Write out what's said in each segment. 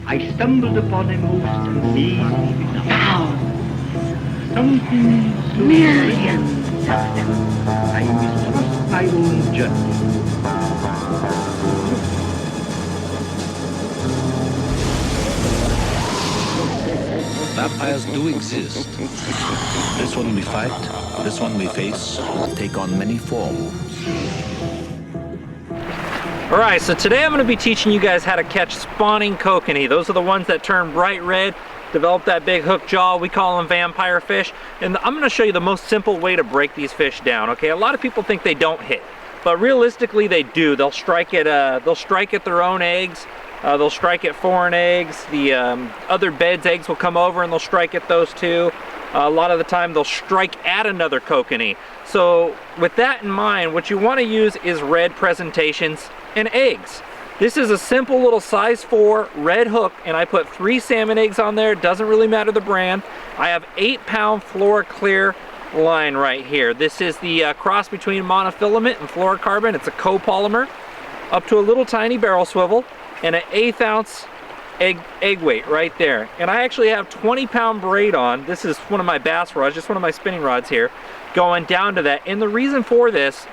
I stumbled upon a most amazing phenomenon. Something so millions of them. I mistrust my own judgment. Vampires do exist. This one we fight, this one we face, take on many forms. Alright, so today I'm going to be teaching you guys how to catch spawning kokanee. Those are the ones that turn bright red, develop that big hook jaw. We call them vampire fish. And I'm going to show you the most simple way to break these fish down. Okay, a lot of people think they don't hit, but realistically they do. They'll strike at their own eggs. They'll strike at foreign eggs. The other bed's eggs will come over and they'll strike at those too. A lot of the time they'll strike at another kokanee. So with that in mind, what you want to use is red presentations and eggs. This is a simple little size 4 red hook, and I put 3 salmon eggs on there. It doesn't really matter the brand. I have 8-pound FluoroClear line right here. This is the cross between monofilament and fluorocarbon. It's a copolymer. Up to a little tiny barrel swivel and an 1/8 ounce egg weight right there. And I actually have 20-pound braid on. This is one of my bass rods, just one of my spinning rods here, going down to that. And the reason for this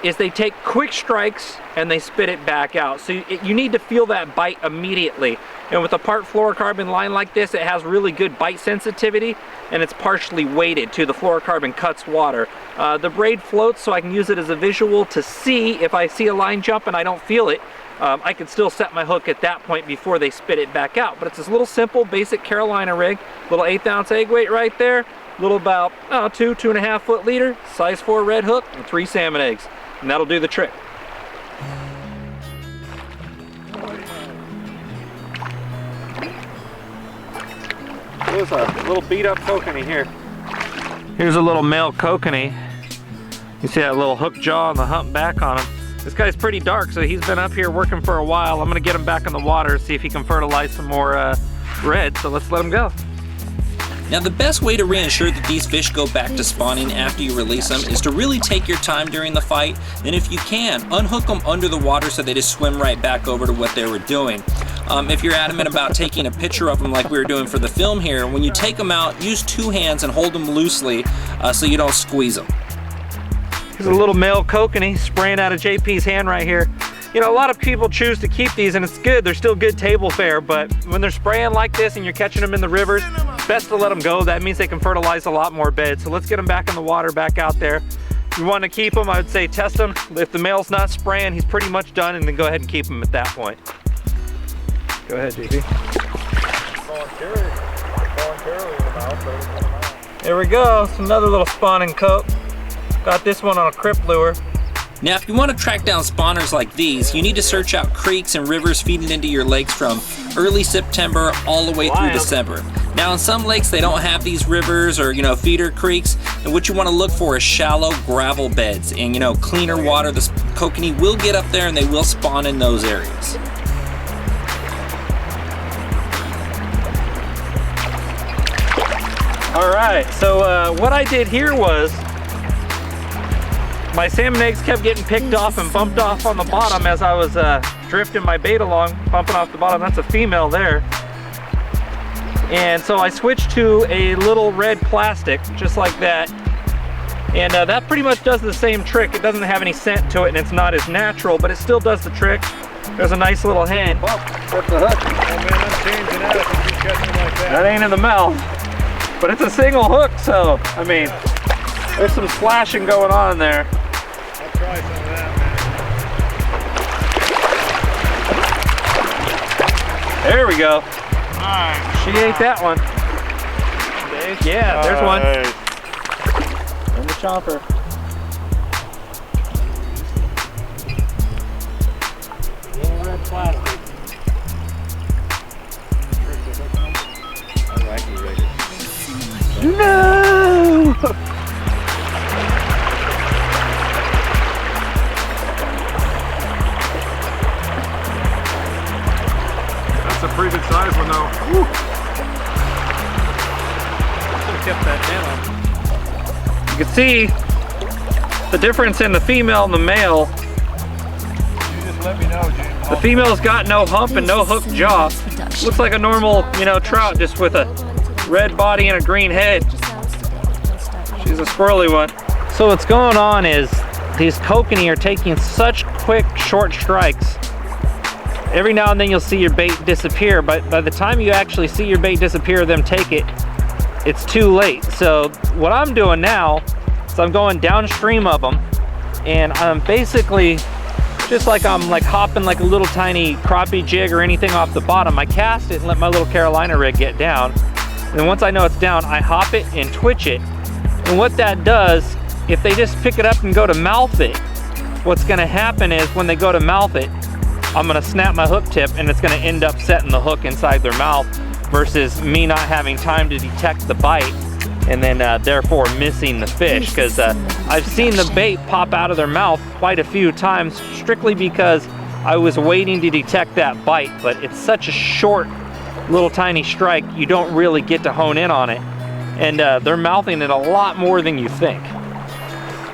is they take quick strikes and they spit it back out. So you need to feel that bite immediately. And with a part fluorocarbon line like this, it has really good bite sensitivity, and it's partially weighted too. The fluorocarbon cuts water. The braid floats, so I can use it as a visual to see if I see a line jump and I don't feel it. I can still set my hook at that point before they spit it back out. But it's this little simple basic Carolina rig, little 1/8 ounce egg weight right there, little about 2.5 foot leader, size 4 red hook, and 3 salmon eggs. And that'll do the trick. There's a little beat up kokanee here. Here's a little male kokanee. You see that little hook jaw and the hump back on him. This guy's pretty dark, so he's been up here working for a while. I'm gonna get him back in the water, see if he can fertilize some more red, so let's let him go. Now the best way to reassure that these fish go back to spawning after you release them is to really take your time during the fight, and if you can, unhook them under the water so they just swim right back over to what they were doing. If you're adamant about taking a picture of them like we were doing for the film here, when you take them out, use 2 hands and hold them loosely so you don't squeeze them. Here's a little male kokanee spraying out of JP's hand right here. You know, a lot of people choose to keep these, and it's good. They're still good table fare, but when they're spraying like this and you're catching them in the rivers, best to let them go. That means they can fertilize a lot more beds. So let's get them back in the water, back out there. If you want to keep them, I would say test them. If the male's not spraying, he's pretty much done, and then go ahead and keep him at that point. Go ahead, JP. There we go. It's another little spawning coke. Got this one on a crip lure. Now if you want to track down spawners like these, you need to search out creeks and rivers feeding into your lakes from early September all the way through December. Now in some lakes they don't have these rivers or feeder creeks, and what you want to look for is shallow gravel beds and cleaner water. The kokanee will get up there and they will spawn in those areas. Alright, so what I did here was my salmon eggs kept getting picked off and bumped off on the bottom as I was drifting my bait along, bumping off the bottom. That's a female there. And so I switched to a little red plastic, just like that. And that pretty much does the same trick. It doesn't have any scent to it and it's not as natural, but it still does the trick. There's a nice little hen. Well, what's the hook? Oh man, I'm changing out if you keep catching like that. That ain't in the mouth. But it's a single hook, so, I mean, there's some slashing going on there. I'll try some of that, man. There we go. Nice. She ate that one. Yeah, there's one. In the chopper. Little red plastic. I like you, Reggie. No! That's a pretty good size one though. Woo. Should have kept that down. You can see the difference in the female and the male. You just let me know, James. The female's got no hump and no hook jaw. Looks like a normal, you know, trout, just with a red body and a green head. She's a squirrely one. So what's going on is these kokanee are taking such quick, short strikes. Every now and then you'll see your bait disappear, but by the time you actually see your bait disappear, them take it, it's too late. So what I'm doing now is I'm going downstream of them, and I'm basically, just like I'm like hopping like a little tiny crappie jig or anything off the bottom. I cast it and let my little Carolina rig get down. And once I know it's down, I hop it and twitch it. And what that does, if they just pick it up and go to mouth it, what's gonna happen is when they go to mouth it, I'm gonna snap my hook tip and it's gonna end up setting the hook inside their mouth versus me not having time to detect the bite and then therefore missing the fish. Because I've seen the bait pop out of their mouth quite a few times strictly because I was waiting to detect that bite, but it's such a short little tiny strike, you don't really get to hone in on it. And they're mouthing it a lot more than you think.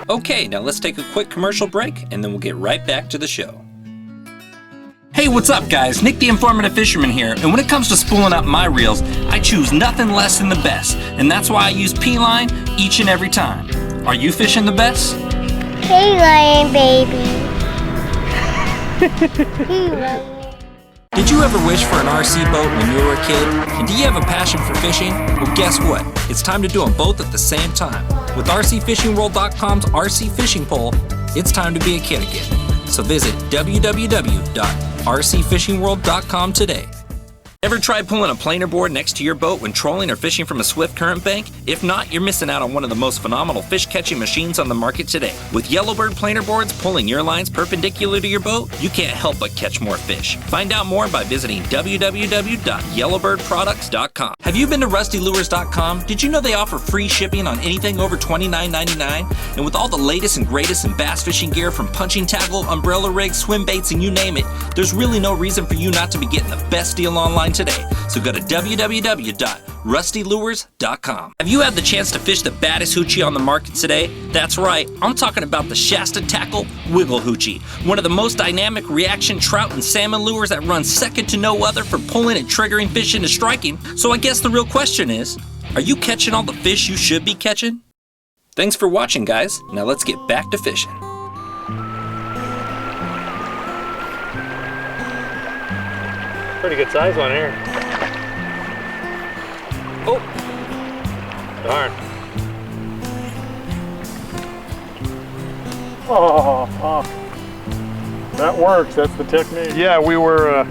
Okay, now let's take a quick commercial break and then we'll get right back to the show. Hey, what's up guys? Nick the Informative Fisherman here, and when it comes to spooling up my reels, I choose nothing less than the best, and that's why I use P-line each and every time. Are you fishing the best? P-line, baby. P-line. Did you ever wish for an RC boat when you were a kid? And do you have a passion for fishing? Well, guess what? It's time to do them both at the same time. With RCFishingWorld.com's RC Fishing Pole, it's time to be a kid again. So visit www.rcfishingworld.com today. Ever tried pulling a planer board next to your boat when trolling or fishing from a swift current bank? If not, you're missing out on one of the most phenomenal fish catching machines on the market today. With Yellowbird planer boards pulling your lines perpendicular to your boat, you can't help but catch more fish. Find out more by visiting www.yellowbirdproducts.com. Have you been to rustylures.com? Did you know they offer free shipping on anything over $29.99? And with all the latest and greatest in bass fishing gear, from punching tackle, umbrella rigs, swim baits, and you name it, there's really no reason for you not to be getting the best deal online today. So go to www.rustylures.com. Have you had the chance to fish the baddest hoochie on the market today? That's right, I'm talking about the Shasta Tackle Wiggle Hoochie, one of the most dynamic reaction trout and salmon lures that runs second to no other for pulling and triggering fish into striking. So I guess the real question is, are you catching all the fish you should be catching? Thanks for watching, guys. Now let's get back to fishing. Pretty good size one here. Oh, darn. Oh, that works. That's the technique. Yeah, we were,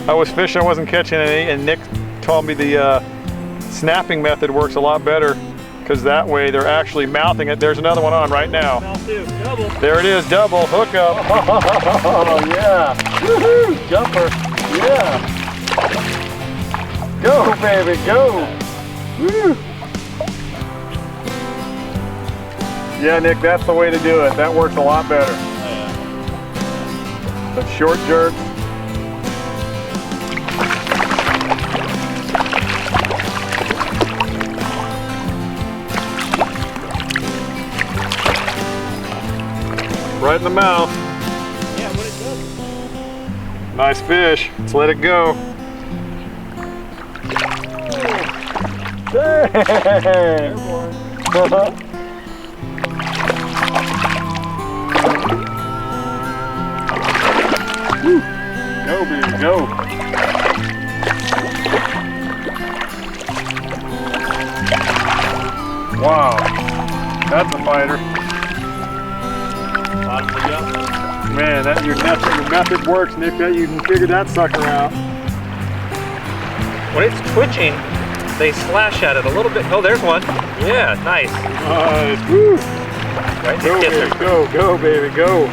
I was fishing, I wasn't catching any, and Nick told me the snapping method works a lot better because that way they're actually mouthing it. There's another one on right now. Mouth two, double. There it is, double, hook up. Oh, yeah. Woohoo, jumper. Yeah. Go, baby, go. Woo. Yeah, Nick, that's the way to do it. That works a lot better. The short jerk. Right in the mouth. Yeah, what it does. Nice fish. Let's let it go. Hey. Go, baby, go. Wow, that's a fighter. Man, that your method works, Nick. That you can figure that sucker out. When it's twitching, they slash at it a little bit. Oh, there's one. Yeah, nice. Nice. Woo. Right, Go, baby, go, baby, go.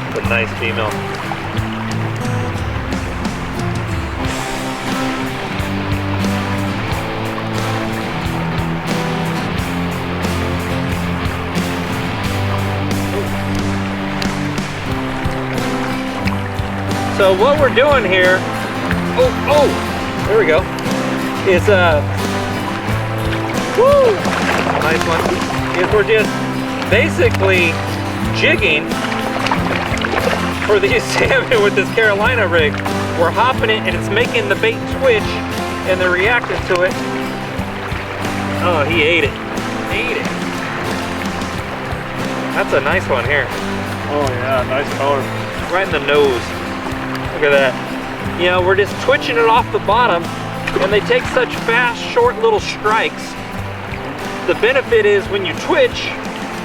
It's a nice female. So what we're doing here, there we go, is nice one, is we're just basically jigging for these salmon with this Carolina rig. We're hopping it and it's making the bait twitch and they're reacting to it. Oh, he ate it. Ate it. That's a nice one here. Oh yeah, nice color. Right in the nose. Look at that. You know, we're just twitching it off the bottom and they take such fast, short little strikes. The benefit is when you twitch,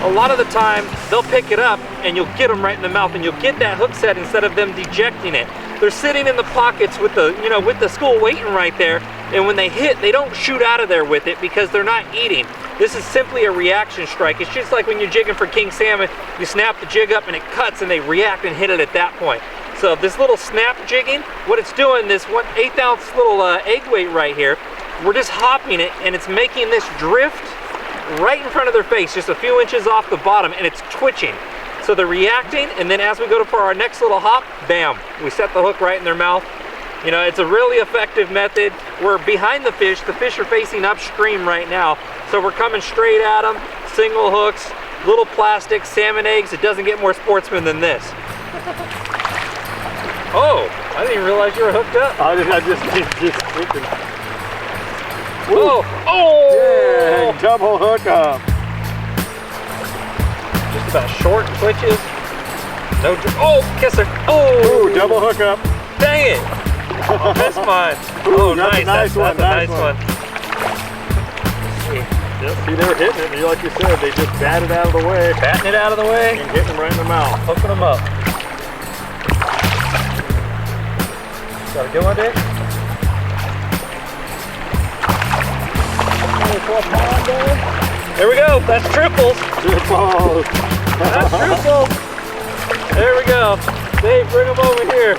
a lot of the time they'll pick it up and you'll get them right in the mouth and you'll get that hook set instead of them dejecting it. They're sitting in the pockets with the, you know, with the school waiting right there, and when they hit, they don't shoot out of there with it because they're not eating. This is simply a reaction strike. It's just like when you're jigging for king salmon, you snap the jig up and it cuts and they react and hit it at that point. So this little snap jigging, what it's doing, this 1/8 ounce little egg weight right here, we're just hopping it and it's making this drift right in front of their face, just a few inches off the bottom, and it's twitching. So they're reacting, and then as we go for our next little hop, bam, we set the hook right in their mouth. You know, it's a really effective method. We're behind the fish are facing upstream right now, so we're coming straight at them, single hooks, little plastic, salmon eggs. It doesn't get more sportsman than this. Oh, I didn't even realize you were hooked up. I just clicking. Whoa! Oh! Yeah, double hook up. Just about short twitches. No, oh, kisser. Oh! Ooh, double hook up. Dang it! That's mine. Oh, that's nice. a nice one. That's a nice one. See, they were hitting it, and like you said, they just batted out of the way. Batting it out of the way. And hitting them right in the mouth. Hooking them up. Got a good one, Dave? There we go. That's triples. Triples. That's triples. There we go. Dave, bring them over here.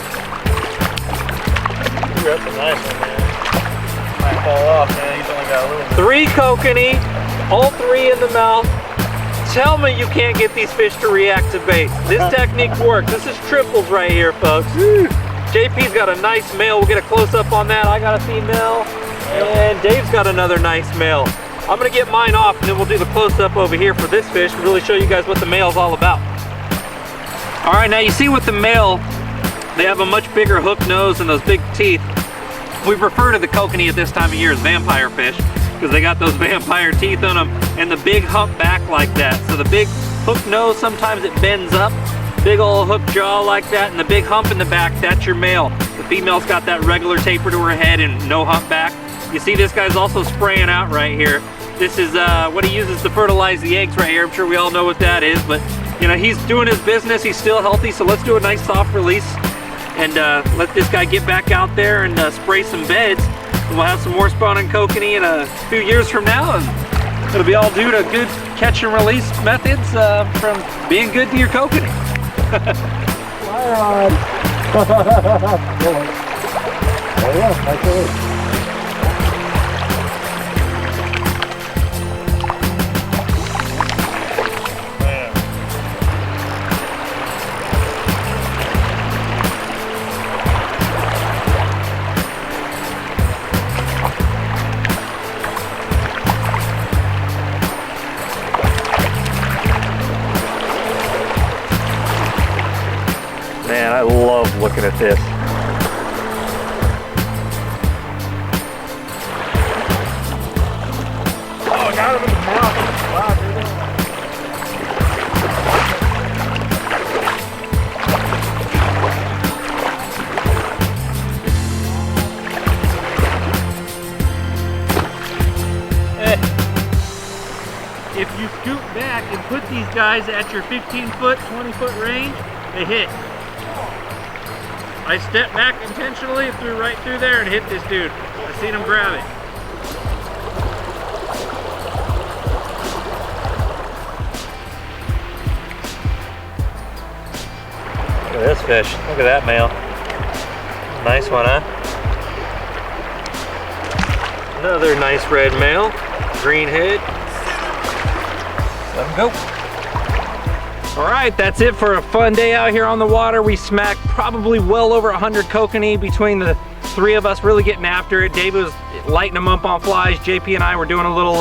That's a nice one, man. Might fall off, man. He's only got a little bit. 3 kokanee, all 3 in the mouth. Tell me you can't get these fish to react to bait. This technique works. This is triples right here, folks. JP's got a nice male. We'll get a close-up on that. I got a female, and Dave's got another nice male. I'm gonna get mine off, and then we'll do the close-up over here for this fish and really show you guys what the male's all about. All right, now you see with the male, they have a much bigger hook nose and those big teeth. We refer to the kokanee at this time of year as vampire fish because they got those vampire teeth on them and the big hump back like that. So the big hook nose, sometimes it bends up, big old hook jaw like that, and the big hump in the back, that's your male. The female's got that regular taper to her head and no hump back. You see this guy's also spraying out right here. This is what he uses to fertilize the eggs right here. I'm sure we all know what that is, but you know, he's doing his business, he's still healthy, so let's do a nice soft release and let this guy get back out there and spray some beds. And we'll have some more spawning kokanee in a few years from now, and it'll be all due to good catch and release methods from being good to your kokanee. Fly on. Oh yeah, nice release. Man, I love looking at this. Oh, I got him in the mouth. Wow, dude. If you scoot back and put these guys at your 15-foot, 20-foot range, they hit. I stepped back intentionally, threw right through there and hit this dude. I seen him grab it. Look at this fish. Look at that male. Nice one, huh? Another nice red male. Green head. Let him go. All right, that's it for a fun day out here on the water. We smacked probably well over 100 kokanee between the 3 of us really getting after it. Dave was lighting them up on flies. JP and I were doing a little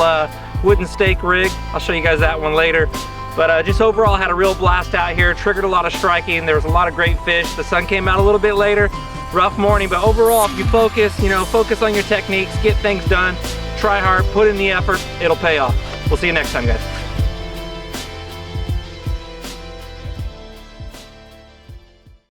wooden stake rig. I'll show you guys that one later. But just overall had a real blast out here, triggered a lot of striking. There was a lot of great fish. The sun came out a little bit later, rough morning, but overall if you focus, focus on your techniques, get things done, try hard, put in the effort, it'll pay off. We'll see you next time, guys.